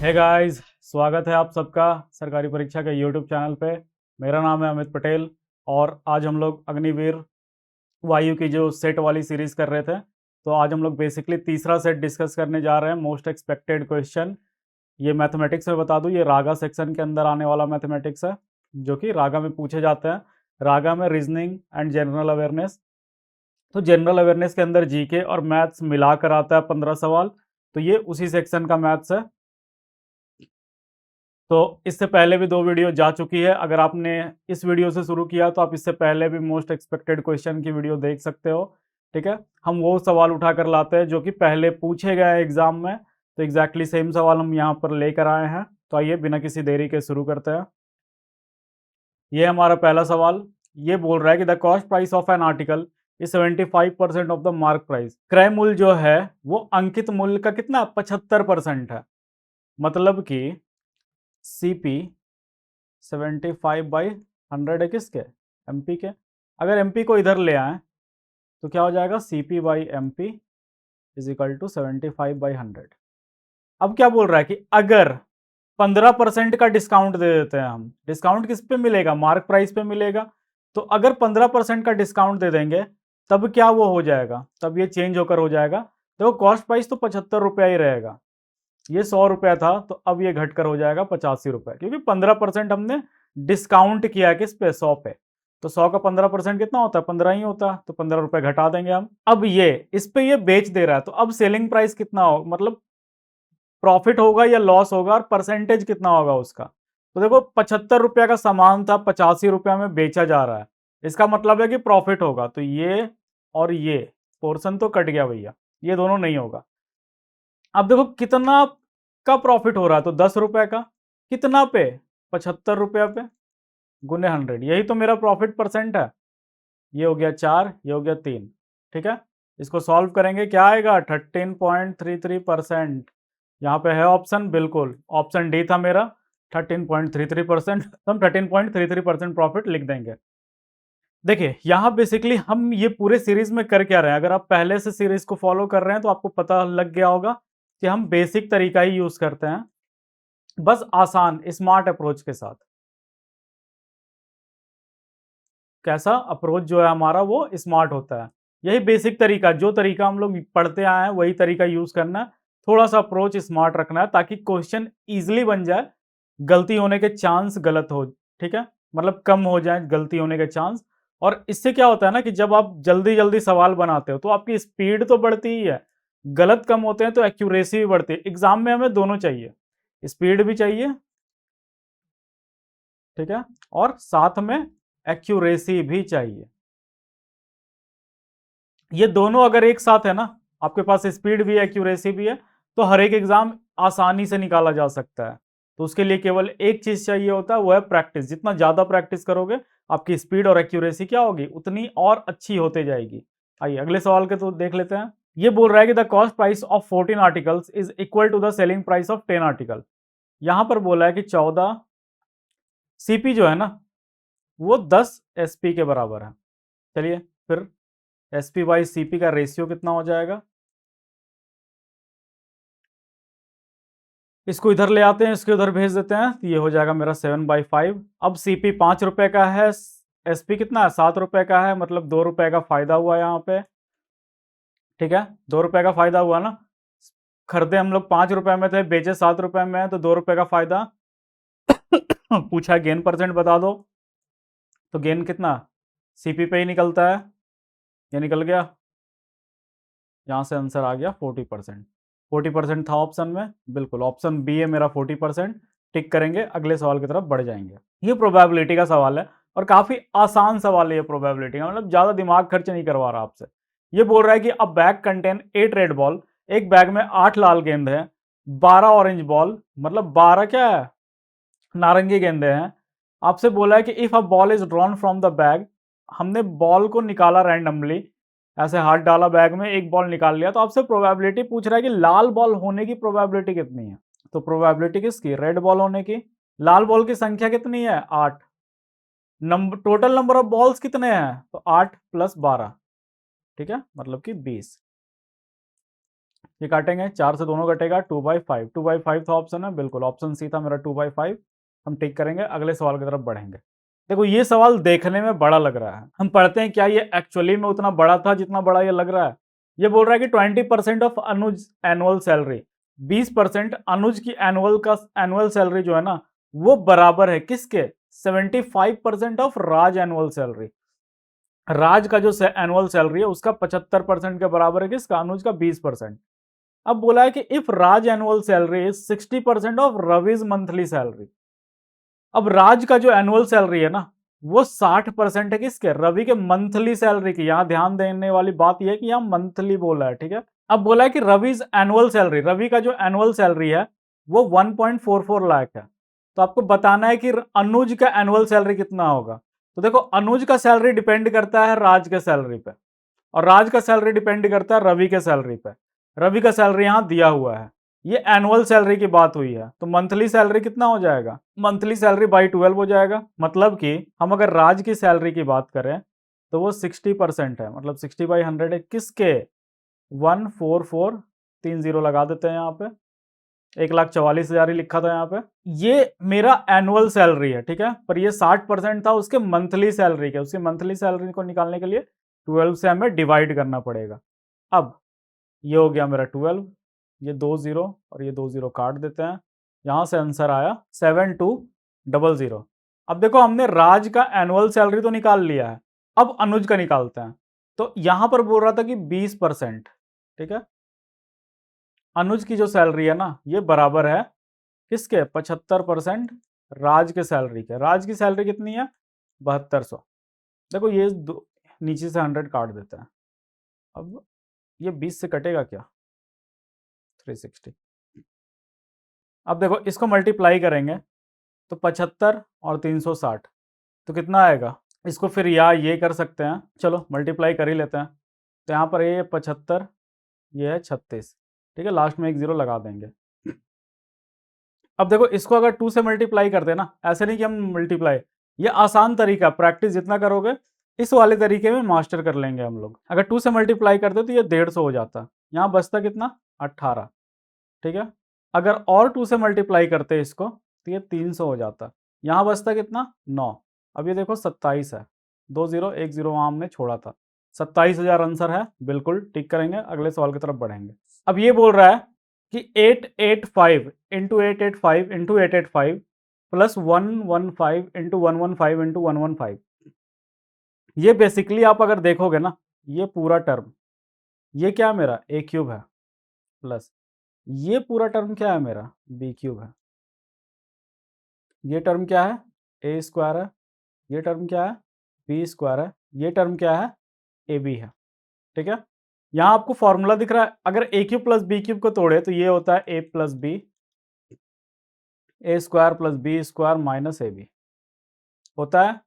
Hey guys, स्वागत है आप सबका सरकारी परीक्षा के यूट्यूब चैनल पे। मेरा नाम है अमित पटेल और आज हम लोग अग्निवीर वायु की जो सेट वाली सीरीज कर रहे थे, तो आज हम लोग बेसिकली तीसरा सेट डिस्कस करने जा रहे हैं। मोस्ट एक्सपेक्टेड क्वेश्चन, ये मैथमेटिक्स में बता दूं, ये रागा सेक्शन के अंदर आने वाला मैथमेटिक्स है जो कि रागा में पूछे जाते हैं। रागा में रीजनिंग एंड जनरल अवेयरनेस, तो जनरल अवेयरनेस के अंदर जीके और मैथ्स मिलाकर आता है 15 सवाल। तो ये उसी सेक्शन का मैथ्स है। तो इससे पहले भी 2 वीडियो जा चुकी है। अगर आपने इस वीडियो से शुरू किया तो आप इससे पहले भी मोस्ट एक्सपेक्टेड क्वेश्चन की वीडियो देख सकते हो। ठीक है, हम वो सवाल उठा कर लाते हैं जो कि पहले पूछे गए एग्जाम में। तो एग्जैक्टली सेम सवाल हम यहाँ पर लेकर आए हैं। तो आइए बिना किसी देरी के शुरू करते हैं। ये हमारा पहला सवाल। ये बोल रहा है कि the cost price of an article is 75% of the mark price. क्रय मूल्य जो है वो अंकित मूल्य का कितना 75% है। मतलब कि सीपी 75/100 है किसके, एमपी के। अगर एमपी को इधर ले आए तो क्या हो जाएगा, CP by MP is equal to 75/100। अब क्या बोल रहा है कि अगर 15% का डिस्काउंट दे देते हैं हम। डिस्काउंट किस पे मिलेगा, मार्क प्राइस पे मिलेगा। तो अगर 15% का डिस्काउंट दे देंगे तब क्या वो हो जाएगा, तब ये चेंज होकर हो जाएगा। देखो कॉस्ट प्राइस तो 75 रुपया ही रहेगा। ये 100 रुपया था तो अब ये घटकर हो जाएगा 85 रुपए, क्योंकि 15% हमने डिस्काउंट किया किस पे, 100 पे। तो 100 का 15% कितना होता है, 15 ही होता है। तो 15 रुपए घटा देंगे हम। अब ये इस पे ये बेच दे रहा है, तो अब सेलिंग प्राइस कितना हो, मतलब प्रॉफिट होगा या लॉस होगा, और परसेंटेज कितना होगा उसका। तो देखो 75 रुपया का सामान था, 85 रुपया में बेचा जा रहा है। इसका मतलब है कि प्रॉफिट होगा। तो ये और ये पोर्शन तो कट गया भैया, ये दोनों नहीं होगा। अब देखो कितना का प्रॉफिट हो रहा है, तो 10 रुपए का। कितना पे, 75 रुपया पे, गुने 100, यही तो मेरा प्रॉफिट परसेंट है। ये हो गया 4, ये हो गया 3। ठीक है, इसको सॉल्व करेंगे, क्या आएगा 13.33%। यहाँ पे है ऑप्शन, बिल्कुल ऑप्शन डी था मेरा, 13.33%। तो हम 13.33% प्रॉफिट लिख देंगे। देखिए यहाँ बेसिकली हम ये पूरे सीरीज में कर क्या रहे हैं। अगर आप पहले से सीरीज को फॉलो कर रहे हैं तो आपको पता लग गया होगा कि हम बेसिक तरीका ही यूज करते हैं, बस आसान स्मार्ट अप्रोच के साथ। कैसा अप्रोच जो है हमारा वो स्मार्ट होता है। यही बेसिक तरीका, जो तरीका हम लोग पढ़ते आए हैं वही तरीका यूज करना है। थोड़ा सा अप्रोच स्मार्ट रखना है ताकि क्वेश्चन इजीली बन जाए, गलती होने के चांस गलत हो, ठीक है, मतलब कम हो जाए गलती होने के चांस। और इससे क्या होता है ना कि जब आप जल्दी जल्दी सवाल बनाते हो तो आपकी स्पीड तो बढ़ती ही है, गलत कम होते हैं तो एक्यूरेसी भी बढ़ती है। एग्जाम में हमें दोनों चाहिए, स्पीड भी चाहिए, ठीक है, और साथ में एक्यूरेसी भी चाहिए। ये दोनों अगर एक साथ है ना, आपके पास स्पीड भी है एक्यूरेसी भी है, तो हर एक एग्जाम आसानी से निकाला जा सकता है। तो उसके लिए केवल एक चीज चाहिए होता है, वो है प्रैक्टिस। जितना ज्यादा प्रैक्टिस करोगे आपकी स्पीड और एक्यूरेसी क्या होगी, उतनी और अच्छी होते जाएगी। आइए अगले सवाल के तो देख लेते हैं। ये बोल रहा है कि the cost price of 14 articles is equal to the selling price of 10 article. यहां पर बोला है कि 14 सीपी जो है ना वो 10 एसपी के बराबर है। चलिए फिर एसपी बाई सीपी का रेशियो कितना हो जाएगा, इसको इधर ले आते हैं, इसको उधर भेज देते हैं, तो ये हो जाएगा मेरा 7/5। अब सीपी 5 रुपए का है, एसपी कितना है 7 रुपए का है, मतलब 2 रुपए का फायदा हुआ यहाँ पे। ठीक है, 2 रुपए का फायदा हुआ ना। खरीदे हम लोग 5 रुपए में थे, बेचे 7 रुपए में, तो 2 रुपए का फायदा। पूछा गेन परसेंट बता दो, तो गेन कितना सीपी पे ही निकलता है, ये निकल गया। यहाँ से आंसर आ गया 40%। 40% था ऑप्शन में, बिल्कुल ऑप्शन बी है मेरा 40%। टिक करेंगे, अगले सवाल की तरफ बढ़ जाएंगे। ये प्रोबेबिलिटी का सवाल है और काफी आसान सवाल है ये प्रोबेबिलिटी का, मतलब ज्यादा दिमाग खर्च नहीं करवा रहा आपसे। ये बोल रहा है कि अ बैग कंटेन 8 रेड बॉल, एक बैग में 8 लाल गेंद है, 12 ऑरेंज बॉल, मतलब 12 क्या है, नारंगी गेंदे हैं। आपसे बोला है कि if a ball is drawn from the bag, हमने बॉल को निकाला रैंडमली, ऐसे हाथ डाला बैग में, एक बॉल निकाल लिया, तो आपसे प्रोबेबिलिटी पूछ रहा है कि लाल बॉल होने की प्रोबेबिलिटी कितनी है। तो प्रोबेबिलिटी किसकी, रेड बॉल होने की। लाल बॉल की संख्या कितनी है 8, number total number of balls कितने हैं, तो 8 + 12, ठीक है, मतलब कि 20। ये काटेंगे, 4 से दोनों कटेगा, 2/5। 2/5 था ऑप्शन है, बिल्कुल ऑप्शन सी था मेरा 2/5। हम टिक करेंगे, अगले सवाल की तरफ बढ़ेंगे। देखो ये सवाल देखने में बड़ा लग रहा है, हम पढ़ते हैं क्या ये एक्चुअली में उतना बड़ा था जितना बड़ा ये लग रहा है। ये बोल रहा है कि 20% ऑफ अनुज एनुअल सैलरी, 20% अनुज की एनुअल सैलरी जो है ना वो बराबर है किसके, 75% ऑफ राज एनुअल सैलरी। राज का जो एनुअल सैलरी है उसका 75% के बराबर है किसका, अनुज का 20%। अब बोला है कि if Raj annual salary is 60% of Ravi's monthly salary. अब राज का जो एनुअल सैलरी है ना वो 60% है किसके, रवि के मंथली सैलरी की। यहां ध्यान देने वाली बात यह है कि यहां मंथली बोला है, ठीक है। अब बोला है कि रविज एनुअल सैलरी, रवि का जो एनुअल सैलरी है वो 1.44 लाख है। तो आपको बताना है कि अनुज का एनुअल सैलरी कितना होगा। तो देखो अनुज का सैलरी डिपेंड करता है राज के सैलरी पे, और राज का सैलरी डिपेंड करता है रवि के सैलरी पे। रवि का सैलरी यहां दिया हुआ है, ये एनुअल सैलरी की बात हुई है, तो मंथली सैलरी कितना हो जाएगा, मंथली सैलरी बाई 12 हो जाएगा। मतलब कि हम अगर राज की सैलरी की बात करें तो वो 60% है, मतलब 60/100 है किसके, 14430 लगा देते हैं यहाँ पे, 1,44,000 ही लिखा था यहाँ पे। ये मेरा एनुअल सैलरी है, ठीक है, पर ये 60% था उसके मंथली सैलरी के। उसके मंथली सैलरी को निकालने के लिए 12 से हमें डिवाइड करना पड़ेगा। अब ये हो गया मेरा 12, ये 2 0 और ये 2 0 काट देते हैं, यहां से आंसर आया 7200। अब देखो हमने राज का एनुअल सैलरी तो निकाल लिया है, अब अनुज का निकालते हैं। तो यहां पर बोल रहा था कि 20%, ठीक है, अनुज की जो सैलरी है ना ये बराबर है किसके, 75% राज के सैलरी के। राज की सैलरी कितनी है, 7200। देखो ये नीचे से 100 काट देते हैं, अब ये 20 से कटेगा क्या, 360। अब देखो इसको मल्टीप्लाई करेंगे तो 75 और 360 तो कितना आएगा, इसको फिर ये कर सकते हैं, चलो मल्टीप्लाई कर ही लेते हैं। तो यहाँ पर ये 75, ये है 36, ठीक है, लास्ट में एक 0 लगा देंगे। अब देखो इसको अगर 2 से मल्टीप्लाई करते हैं ना, ऐसे नहीं कि हम मल्टीप्लाई, ये आसान तरीका, प्रैक्टिस जितना करोगे इस वाले तरीके में मास्टर कर लेंगे हम लोग। अगर 2 से मल्टीप्लाई करते तो ये 150 हो जाता, यहाँ बचता कितना, 18, ठीक है। अगर और 2 से मल्टीप्लाई करते इसको तो ये 300 हो जाता, यहाँ बचता कितना, 9। अब ये देखो 27 है, 2 0 1 0 वहां हमने छोड़ा था, 27,000 आंसर है, बिल्कुल टिक करेंगे, अगले सवाल की तरफ बढ़ेंगे। अब ये बोल रहा है कि 885 into 885 into 885 plus 115 into 115 into 115। ये बेसिकली आप अगर देखोगे ना ये पूरा टर्म, ये क्या मेरा ए क्यूब है, प्लस ये पूरा टर्म क्या है मेरा बी क्यूब है, ये टर्म क्या है ए स्क्वायर है, ये टर्म क्या है बी स्क्वायर है, ये टर्म क्या है ए बी है, ठीक है। यहां आपको फॉर्मूला दिख रहा है, अगर a cube plus b cube को तोड़े तो ये होता है a plus b, a square plus b square minus a b होता है।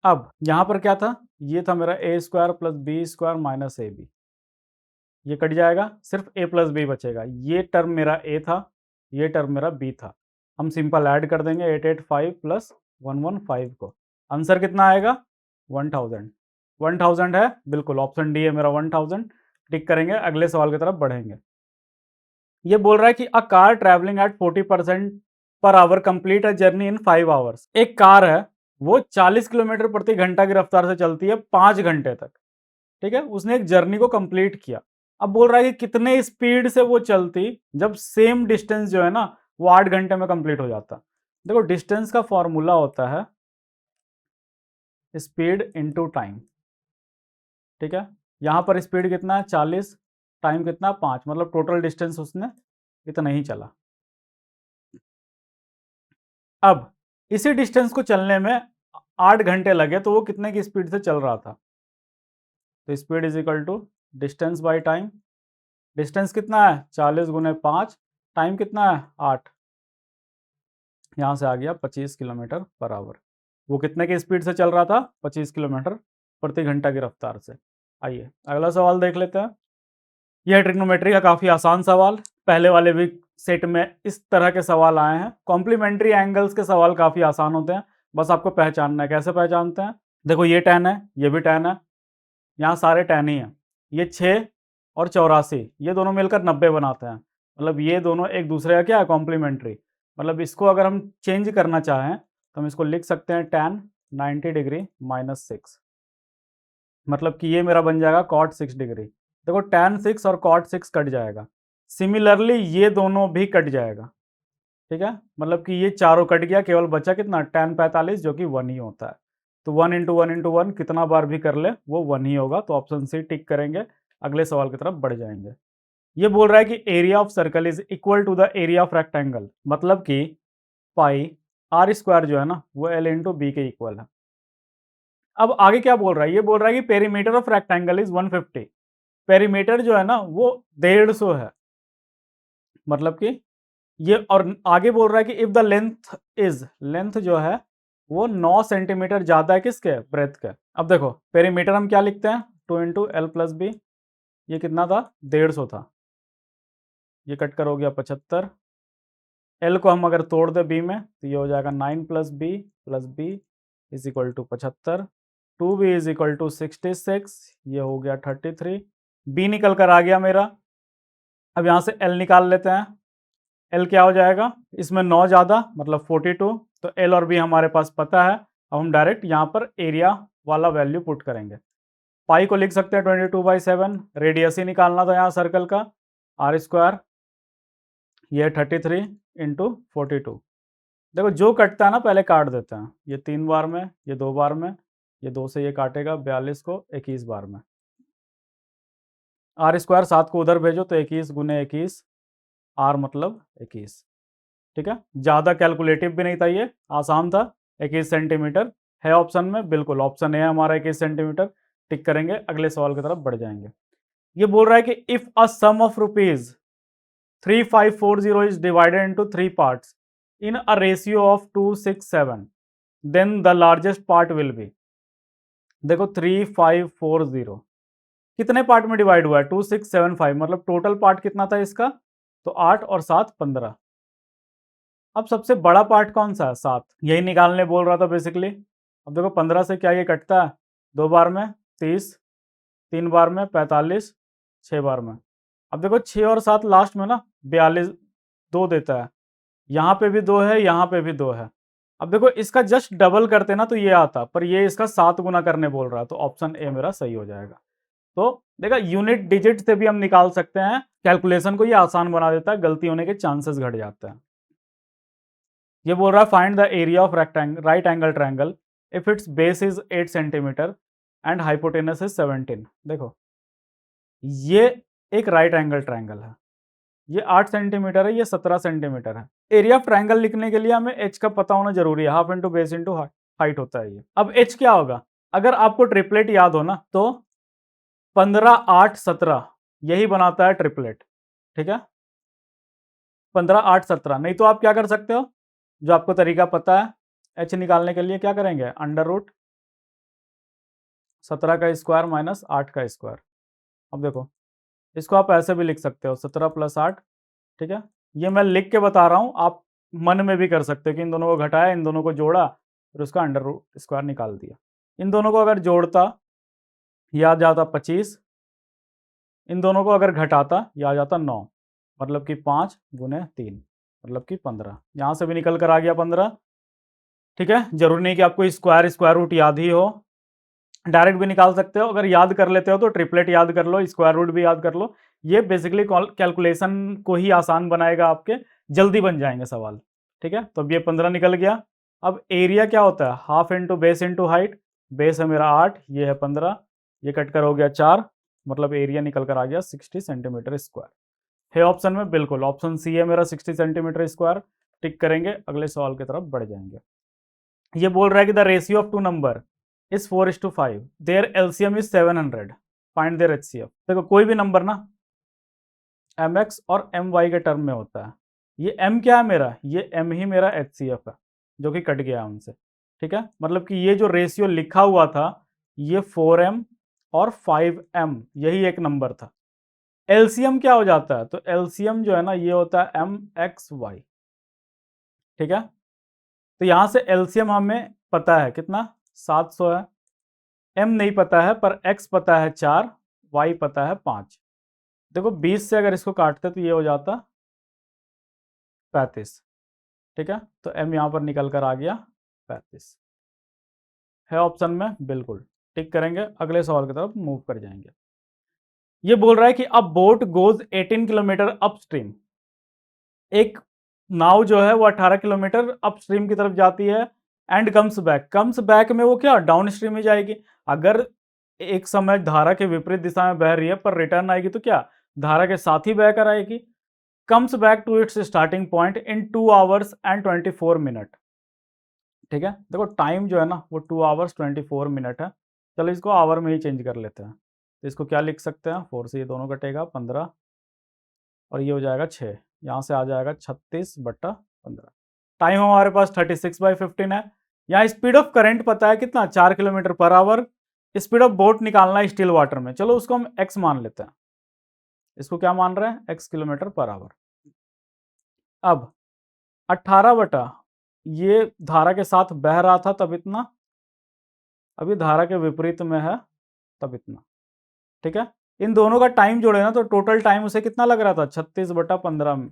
अब यहां पर क्या था, ये था मेरा a square plus b square minus a b, ये कट जाएगा, सिर्फ ए प्लस बी बचेगा। ये टर्म मेरा ए था, ये टर्म मेरा बी था, हम सिंपल ऐड कर देंगे 885 प्लस 115 को, आंसर कितना आएगा 1000। 1000 है, बिल्कुल ऑप्शन डी है मेरा 1000, टिक करेंगे, अगले सवाल की तरफ बढ़ेंगे। ये बोल रहा है कि a car travelling eight 40% per hour complete a journey in 5 hours. एक कार है वो 40 किलोमीटर प्रति घंटा की रफ्तार से चलती है 5 घंटे तक, ठीक है, उसने एक जर्नी को कंप्लीट किया। अब बोल रहा है कि कितने स्पीड से वो चलती जब सेम डिस्टेंस जो है ना वो 8 घंटे में कंप्लीट हो जाता। देखो डिस्टेंस का फॉर्मूला होता है स्पीड इनटू टाइम, ठीक है, यहां पर स्पीड कितना है 40, टाइम कितना 5, मतलब टोटल डिस्टेंस उसने इतना ही चला। अब इसी डिस्टेंस को चलने में 8 घंटे लगे तो वो कितने की स्पीड से चल रहा था, तो speed is equal to distance by time. Distance कितना है 40 गुने 5, टाइम कितना है 8, यहाँ से आ गया 25 किलोमीटर पर आवर। वो कितने की स्पीड से चल रहा था 25 किलोमीटर प्रति घंटा की रफ्तार से। आइए अगला सवाल देख लेते हैं। यह ट्रिग्नोमेट्री का काफ़ी आसान सवाल, पहले वाले भी सेट में इस तरह के सवाल आए हैं। कॉम्प्लीमेंट्री एंगल्स के सवाल काफ़ी आसान होते हैं, बस आपको पहचानना है। कैसे पहचानते हैं, देखो ये tan है, ये भी tan है, यहाँ सारे tan ही हैं। ये 6 और 84, ये दोनों मिलकर 90 बनाते हैं। मतलब ये दोनों एक दूसरे का क्या है, कॉम्प्लीमेंट्री। मतलब इसको अगर हम चेंज करना चाहें तो हम इसको लिख सकते हैं tan 90 डिग्री माइनस 6, मतलब कि ये मेरा बन जाएगा cot 6 डिग्री। देखो tan 6 और cot 6 कट जाएगा, सिमिलरली ये दोनों भी कट जाएगा, ठीक है। मतलब कि ये चारों कट गया, केवल बचा कितना, tan 45 जो कि 1 ही होता है। तो 1 इंटू 1 इंटू 1 कितना बार भी कर ले वो 1 ही होगा, तो ऑप्शन सी टिक करेंगे, अगले सवाल की तरफ बढ़ जाएंगे। ये बोल रहा है कि area of circle is equal to the area of rectangle, मतलब कि पाई आर स्क्वायर जो है ना वो एल इंटू बी के इक्वल है। अब आगे क्या बोल रहा है, ये बोल रहा है कि perimeter of rectangle is 150। Perimeter जो है ना वो 150 है, मतलब कि ये, और आगे बोल रहा है कि if the length is, length जो है वो 9 सेंटीमीटर ज्यादा है किसके, ब्रेथ के। अब देखो पेरीमीटर हम क्या लिखते हैं, 2 इंटू एल प्लस बी, ये कितना था, 150 था, ये कट कर हो गया 75। एल को हम अगर तोड़ दे बी में तो ये हो जाएगा 9 plus B is equal to 75, 2b is equal to 66, ये हो गया 33, बी निकल कर आ गया मेरा। अब यहाँ से एल निकाल लेते हैं, एल क्या हो जाएगा, इसमें 9 ज़्यादा मतलब 42, तो एल और बी हमारे पास पता है। अब हम डायरेक्ट यहाँ पर एरिया वाला वैल्यू पुट करेंगे। पाई को लिख सकते हैं 22/7, रेडियस ही निकालना था यहाँ सर्कल का, आर स्क्वायर, ये 33 इंटू 42। देखो जो कटता है ना पहले काट देते हैं, ये 3 बार में, ये 2 बार में, ये 2 से ये काटेगा 42 को 21 बार में। आर स्क्वायर 7 को उधर भेजो तो 21 गुने 21, आर मतलब 21, ठीक है। ज़्यादा कैलकुलेटिव भी नहीं था, ये आसान था। 21 सेंटीमीटर है ऑप्शन में, बिल्कुल ऑप्शन है हमारा 21 सेंटीमीटर, टिक करेंगे, अगले सवाल की तरफ बढ़ जाएंगे। ये बोल रहा है कि if a sum of rupees 3540 is divided into 3 parts in a ratio of 267, then the largest part will be. देखो 3540 कितने पार्ट में डिवाइड हुआ है, 2675, मतलब टोटल पार्ट कितना था इसका, तो 8 और 7 15। अब सबसे बड़ा पार्ट कौन सा है, 7, यही निकालने बोल रहा था बेसिकली। अब देखो 15 से क्या ये कटता है, 2 बार में 30, 3 बार में 45, 6 बार में। अब देखो 6 और 7 लास्ट में ना 42 2 देता है, यहाँ पे भी 2 है, यहाँ पे भी 2 है। अब देखो इसका जस्ट डबल करते ना तो ये आता, पर ये इसका 7 गुना करने बोल रहा है, तो ऑप्शन ए मेरा सही हो जाएगा। तो देखा यूनिट डिजिट से भी हम निकाल सकते हैं, कैलकुलेशन को ये आसान बना देता है, गलती होने के चांसेस घट जाते हैं। ये बोल रहा है find the area of right angle triangle if it's base is 8 centimetre and hypotenuse is 17। देखो ये एक राइट एंगल ट्रायंगल है, ये 8 सेंटीमीटर है, ये 17 सेंटीमीटर है। एरिया ऑफ ट्रायंगल लिखने के लिए हमें एच का पता होना जरूरी है, half into base into height होता है ये। अब एच क्या होगा, अगर आपको ट्रिपलेट याद हो ना तो 15 8 17 यही बनाता है ट्रिपलेट, ठीक है। 15 8 17, नहीं तो आप क्या कर सकते हो, जो आपको तरीका पता है, एच निकालने के लिए क्या करेंगे, अंडर रूट 17 का स्क्वायर माइनस 8 का स्क्वायर। अब देखो इसको आप ऐसे भी लिख सकते हो, 17 प्लस 8, ठीक है। ये मैं लिख के बता रहा हूँ, आप मन में भी कर सकते हो कि इन दोनों को घटाया, इन दोनों को जोड़ा, फिर उसका अंडर रूट स्क्वायर निकाल दिया। इन दोनों को अगर जोड़ता ये आ जाता 25, इन दोनों को अगर घटाता ये आ जाता 9, मतलब कि 5 गुने 3 मतलब कि 15, यहाँ से भी निकल कर आ गया 15, ठीक है। जरूरी नहीं कि आपको स्क्वायर रूट याद ही हो, डायरेक्ट भी निकाल सकते हो, अगर याद कर लेते हो तो ट्रिपलेट याद कर लो, स्क्वायर रूट भी याद कर लो, ये बेसिकली कैलकुलेशन को ही आसान बनाएगा, आपके जल्दी बन जाएंगे सवाल, ठीक है। तो अब ये 15 निकल गया। अब एरिया क्या होता है, half into base into height, base है मेरा 8, ये है 15, ये कट कर हो गया 4, मतलब एरिया निकल कर आ गया 60 सेंटीमीटर स्क्वायर। है ऑप्शन में, बिल्कुल ऑप्शन सी है मेरा 60 सेंटीमीटर स्क्वायर, टिक करेंगे, अगले सवाल की तरफ बढ़ जाएंगे। ये बोल रहा है कि the ratio of 2 number is 4:5, their LCM is 700, find their HCF. देखो कोई भी नंबर ना mx और my के टर्म में होता है, ये m क्या है मेरा, ये m ही मेरा एचसीएफ है, जो कि कट गया उनसे, ठीक है। मतलब कि ये जो रेशियो लिखा हुआ था ये 4m और 5m यही एक नंबर था। एलसीएम क्या हो जाता है, तो एलसीएम जो है ना ये होता है mxy, ठीक है। तो यहां से एलसीएम हमें पता है कितना, 700 है, m नहीं पता है पर x पता है 4, y पता है 5, देखो 20 से अगर इसको काटते तो ये हो जाता 35, ठीक है। तो m यहाँ पर निकल कर आ गया 35 है ऑप्शन में, बिल्कुल टिक करेंगे, अगले सवाल की तरफ मूव कर जाएंगे। ये बोल रहा है कि अब बोट गोज 18 किलोमीटर अपस्ट्रीम, एक नाव जो है वो 18 किलोमीटर अपस्ट्रीम की तरफ जाती है एंड कम्स बैक में वो क्या डाउन स्ट्रीम में जाएगी। अगर एक समय धारा के विपरीत दिशा में बह रही है पर रिटर्न आएगी तो क्या धारा के साथ ही बहकर आएगी। Comes back to its starting point in 2 hours and 24 minute, ठीक है। देखो टाइम जो है ना वो 2 आवर्स 24 मिनट है। चलो इसको आवर में ही चेंज कर लेते हैं, तो इसको क्या लिख सकते हैं, 4 से ये दोनों कटेगा 15 और ये हो जाएगा 6, यहाँ से आ जाएगा 36/15। टाइम हमारे पास 36/15 है। यहाँ स्पीड ऑफ करंट पता है कितना 4 kilometre per hour. Speed of boat निकालना है स्टिल वाटर में, चलो उसको हम x मान लेते हैं। इसको क्या मान रहे हैं, x किलोमीटर पर आवर। अब 18 बटा ये धारा के साथ बह रहा था तब इतना, अभी धारा के विपरीत में है तब इतना, ठीक है। इन दोनों का टाइम जोड़े ना तो टोटल टाइम उसे कितना लग रहा था 36/15 में,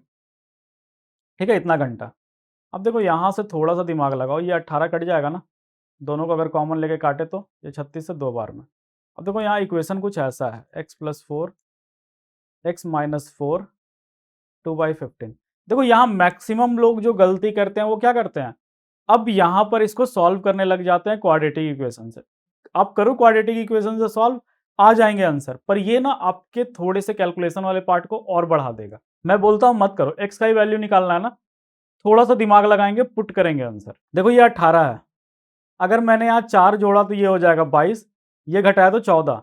ठीक है, इतना घंटा। अब देखो यहाँ से थोड़ा सा दिमाग लगाओ, ये 18 कट जाएगा ना, दोनों को अगर कॉमन लेके काटे तो ये 36 से 2 बार में। अब देखो यहाँ इक्वेशन कुछ ऐसा है, x+4 x-4 2/15। देखो यहाँ मैक्सिमम लोग जो गलती करते हैं वो क्या करते हैं, अब यहाँ पर इसको सॉल्व करने लग जाते हैं क्वाड्रेटिक इक्वेशन से। आप करो क्वाड्रेटिक इक्वेशन से सॉल्व, आ जाएंगे आंसर, पर ये ना आपके थोड़े से कैलकुलेशन वाले पार्ट को और बढ़ा देगा। मैं बोलता हूँ मत करो, x का ही वैल्यू निकालना है ना, थोड़ा सा दिमाग लगाएंगे पुट करेंगे आंसर। देखो ये 18 है, अगर मैंने यहाँ 4 जोड़ा तो ये हो जाएगा 22, ये घटाया तो 14।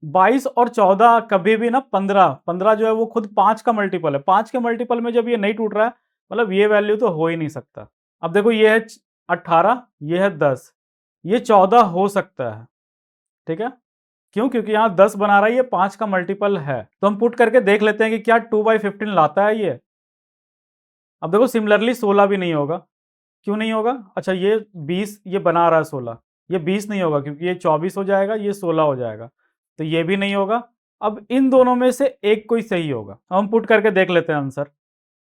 22 और 14 कभी भी ना 15 जो है वो खुद 5 का मल्टीपल है, 5 के मल्टीपल में जब ये नहीं टूट रहा है मतलब ये वैल्यू तो हो ही नहीं सकता। अब देखो ये है 18, ये है 10, ये 14 हो सकता है, ठीक है। क्यों, क्योंकि यहाँ 10 बना रहा है, ये 5 का मल्टीपल है, तो हम पुट करके देख लेते हैं कि क्या 2/15 लाता है ये। अब देखो सिमिलरली 16 भी नहीं होगा, क्यों नहीं होगा, अच्छा ये 20 ये बना रहा है 16, ये 20 नहीं होगा क्योंकि ये 24 हो जाएगा, ये 16 हो जाएगा, तो ये भी नहीं होगा। अब इन दोनों में से एक कोई सही होगा, हम पुट करके देख लेते हैं आंसर,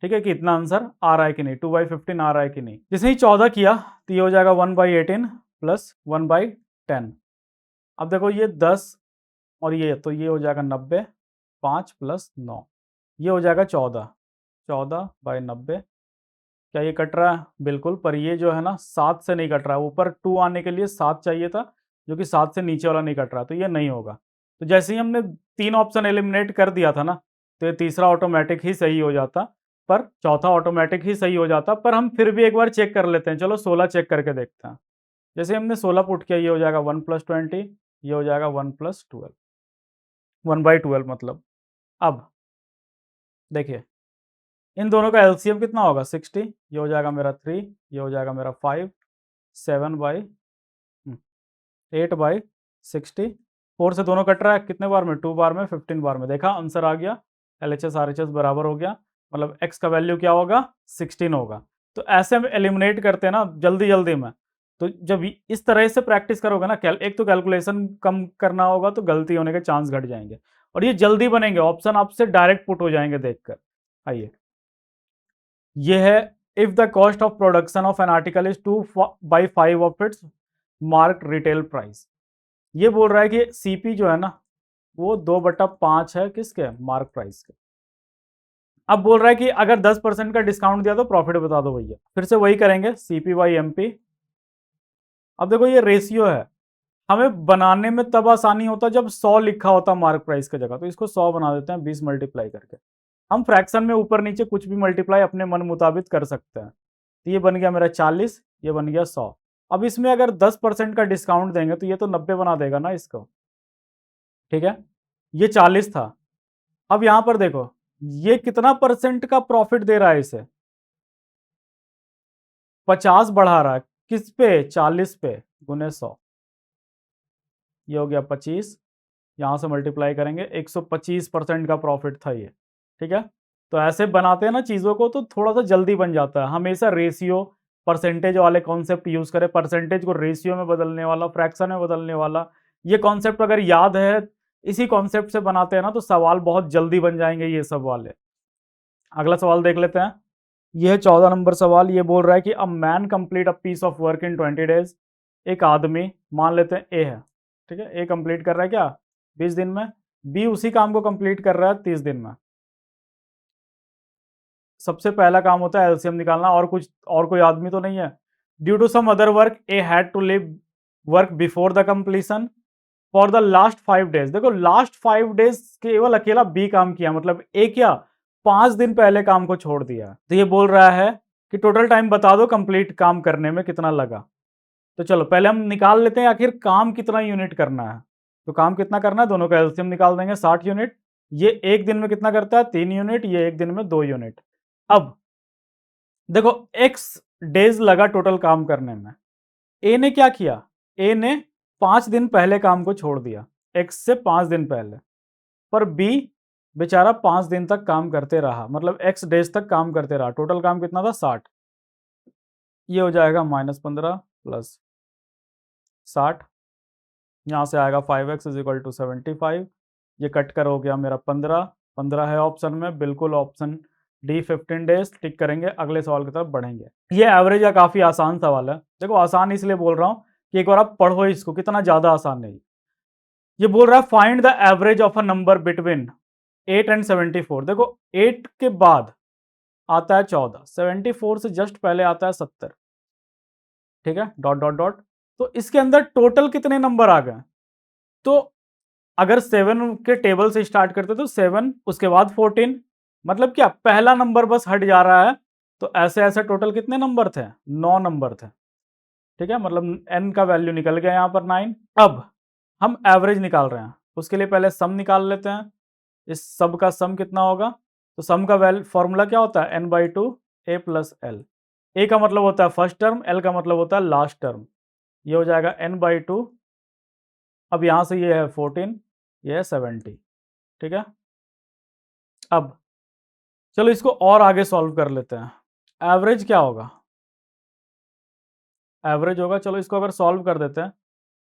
ठीक है, कि इतना आंसर आ रहा है कि नहीं, 2/15 आ रहा है कि नहीं। जैसे ही 14 किया तो ये हो जाएगा 1/18 प्लस 1/10। अब देखो ये 10 और ये तो ये हो जाएगा 90, 5 प्लस 9 ये हो जाएगा 14, 14/90। क्या ये कट रहा है, बिल्कुल, पर ये जो है ना 7 से नहीं कट रहा है, ऊपर 2 आने के लिए 7 चाहिए था, जो कि 7 से नीचे वाला नहीं कट रहा, तो ये नहीं होगा। तो जैसे ही हमने 3 ऑप्शन एलिमिनेट कर दिया था ना, तो ये तीसरा ऑटोमेटिक ही सही हो जाता, पर चौथा ऑटोमेटिक ही सही हो जाता, पर हम फिर भी एक बार चेक कर लेते हैं, चलो 16 चेक करके देखते हैं। जैसे हमने 16 पुट किया, ये हो जाएगा 1 + 20, ये हो जाएगा 1 + 12, 1/12 मतलब। अब देखिए इन दोनों का एलसीएम कितना होगा 60, ये हो जाएगा मेरा 3, ये हो जाएगा मेरा 5, 8/60, 4 से दोनों कट रहा है कितने बार में, 2 बार में, 15 बार में। देखा आंसर आ गया, एलएचएस आरएचएस बराबर हो गया, मतलब x का वैल्यू क्या होगा 16 होगा। तो ऐसे हम एलिमिनेट करते हैं ना जल्दी जल्दी में, तो जब इस तरह से प्रैक्टिस करोगे ना, एक तो कैलकुलेशन कम करना होगा तो गलती होने के चांस घट जाएंगे, और ये जल्दी बनेंगे, ऑप्शन आपसे डायरेक्ट पुट हो जाएंगे देखकर। आइए ये है, if the cost of production of an article is 2/5 of its mark retail price. ये बोल रहा है कि सीपी जो है ना वो 2/5 है किसके, मार्क प्राइस के। अब बोल रहा है कि अगर 10% का डिस्काउंट दिया तो प्रॉफिट बता दो भैया, फिर से वही करेंगे CP/MP। अब देखो ये रेशियो है, हमें बनाने में तब आसानी होता जब 100 लिखा होता मार्क प्राइस की जगह, तो इसको 100 बना देते हैं 20 मल्टीप्लाई करके। हम फ्रैक्शन में ऊपर नीचे कुछ भी मल्टीप्लाई अपने मन मुताबिक कर सकते हैं, तो ये बन गया मेरा 40, ये बन गया 100। अब इसमें अगर 10% का डिस्काउंट देंगे तो ये तो 90 बना देगा ना इसको, ठीक है। ये 40 था, अब यहां पर देखो ये कितना परसेंट का प्रॉफिट दे रहा है इसे, 50 बढ़ा रहा है, किस पे, 40 पे, गुने 100, ये हो गया 25, यहां से मल्टीप्लाई करेंगे 125% का प्रॉफिट था ये, ठीक है। तो ऐसे बनाते हैं ना चीज़ों को तो थोड़ा सा जल्दी बन जाता है, हमेशा रेशियो परसेंटेज वाले कॉन्सेप्ट यूज़ करें, परसेंटेज को रेशियो में बदलने वाला, फ्रैक्शन में बदलने वाला, ये कॉन्सेप्ट अगर याद है इसी कॉन्सेप्ट से बनाते हैं ना तो सवाल बहुत जल्दी बन जाएंगे ये सब वाले। अगला सवाल देख लेते हैं। यह है 14 नंबर सवाल। ये बोल रहा है कि a man complete a piece of work in 20 days. एक आदमी, मान लेते हैं ए है, ठीक है, ए कंप्लीट कर रहा है क्या 20 दिन में, बी उसी काम को कंप्लीट कर रहा है 30 दिन में। सबसे पहला काम होता है एलसीएम निकालना, और कोई आदमी तो नहीं है। Due to some other work A had to leave work before the completion for the last 5 days. देखो लास्ट 5 डेज केवल अकेला बी काम किया, मतलब ए क्या 5 दिन पहले काम को छोड़ दिया। तो ये बोल रहा है कि टोटल टाइम बता दो कंप्लीट काम करने में कितना लगा। तो चलो पहले हम निकाल लेते हैं आखिर काम कितना यूनिट करना है। तो काम कितना करना है, दोनों का एलसीएम निकाल देंगे, 60 यूनिट। ये एक दिन में कितना करता है 3 यूनिट, ये एक दिन में 2 यूनिट। अब देखो x डेज लगा टोटल काम करने में। ए ने क्या किया, ए ने 5 दिन पहले काम को छोड़ दिया, x से 5 दिन पहले। पर बी बेचारा 5 दिन तक काम करते रहा, मतलब x डेज तक काम करते रहा। टोटल काम कितना था 60। ये हो जाएगा -15 प्लस 60, यहाँ से आएगा 5x इक्वल टू 75। ये कट कर हो गया मेरा 15 है ऑप्शन में, बिल्कुल ऑप्शन डी 15 डेज टिक करेंगे। अगले सवाल की तरफ बढ़ेंगे। ये एवरेज या काफ़ी आसान सवाल है। देखो आसान इसलिए बोल रहा हूँ कि एक बार आप पढ़ो इसको, कितना ज़्यादा आसान नहीं। ये बोल रहा है find the average of a number between 8 and 74। देखो 8 के बाद आता है 14, 74 से जस्ट पहले आता है 70, ठीक है, डॉट डॉट डॉट। तो इसके अंदर टोटल कितने नंबर आ गए, तो अगर 7 के टेबल से स्टार्ट करते तो 7, उसके बाद 14, मतलब क्या पहला नंबर बस हट जा रहा है। तो ऐसे ऐसे टोटल कितने नंबर थे, 9 नंबर थे, ठीक है, मतलब n का वैल्यू निकल गया यहाँ पर 9। अब हम एवरेज निकाल रहे हैं, उसके लिए पहले सम निकाल लेते हैं। इस सब का सम कितना होगा, तो सम का फॉर्मूला क्या होता है n/2 a प्लस एल। ए का मतलब होता है फर्स्ट टर्म, एल का मतलब होता है लास्ट टर्म। ये हो जाएगा n/2। अब यहाँ से ये है 14, ये है 70, ठीक है। अब चलो इसको और आगे सॉल्व कर लेते हैं। एवरेज क्या होगा, एवरेज होगा, चलो इसको अगर सॉल्व कर देते हैं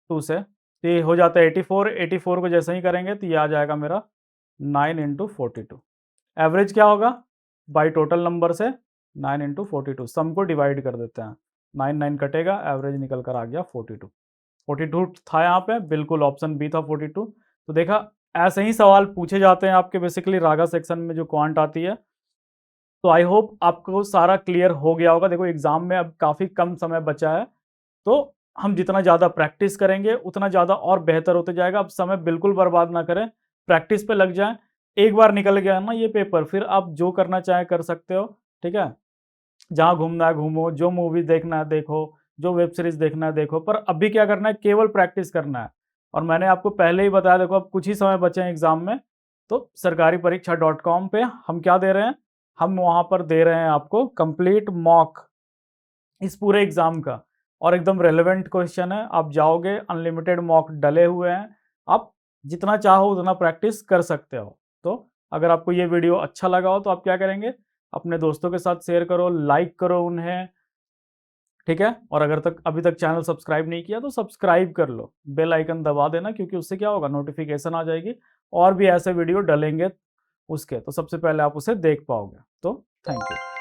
2 से, तो ये हो जाता है 84। 84 को जैसे ही करेंगे तो ये आ जाएगा मेरा 9 इंटू 42। एवरेज क्या होगा, बाई टोटल नंबर से 9 इंटू 42, सम को डिवाइड कर देते हैं, 9 9 कटेगा, एवरेज निकल कर आ गया 42। 42 था यहाँ पे, बिल्कुल ऑप्शन बी था 42। तो देखा ऐसे ही सवाल पूछे जाते हैं आपके बेसिकली रागा सेक्शन में जो क्वांट आती है। तो आई होप आपको सारा क्लियर हो गया होगा। देखो एग्जाम में अब काफ़ी कम समय बचा है, तो हम जितना ज़्यादा प्रैक्टिस करेंगे उतना ज़्यादा और बेहतर होते जाएगा। अब समय बिल्कुल बर्बाद ना करें, प्रैक्टिस पे लग जाएं। एक बार निकल गया ना ये पेपर, फिर आप जो करना चाहें कर सकते हो, ठीक है। जहाँ घूमना है घूमो, जो मूवी देखना है देखो, जो वेब सीरीज देखना है देखो, पर अभी क्या करना है, केवल प्रैक्टिस करना है। और मैंने आपको पहले ही बताया, देखो अब कुछ ही समय बचे हैं एग्जाम में, तो सरकारी परीक्षा .com पे हम क्या दे रहे हैं, हम वहाँ पर दे रहे हैं आपको कंप्लीट मॉक इस पूरे एग्जाम का, और एकदम रेलेवेंट क्वेश्चन है। आप जाओगे, अनलिमिटेड मॉक डले हुए हैं, आप जितना चाहो उतना प्रैक्टिस कर सकते हो। तो अगर आपको ये वीडियो अच्छा लगा हो तो आप क्या करेंगे, अपने दोस्तों के साथ शेयर करो, लाइक करो उन्हें, ठीक है। और अगर तक अभी तक चैनल सब्सक्राइब नहीं किया तो सब्सक्राइब कर लो, बेल आइकन दबा देना, क्योंकि उससे क्या होगा, नोटिफिकेशन आ जाएगी और भी ऐसे वीडियो डलेंगे उसके, तो सबसे पहले आप उसे देख पाओगे। तो थैंक यू।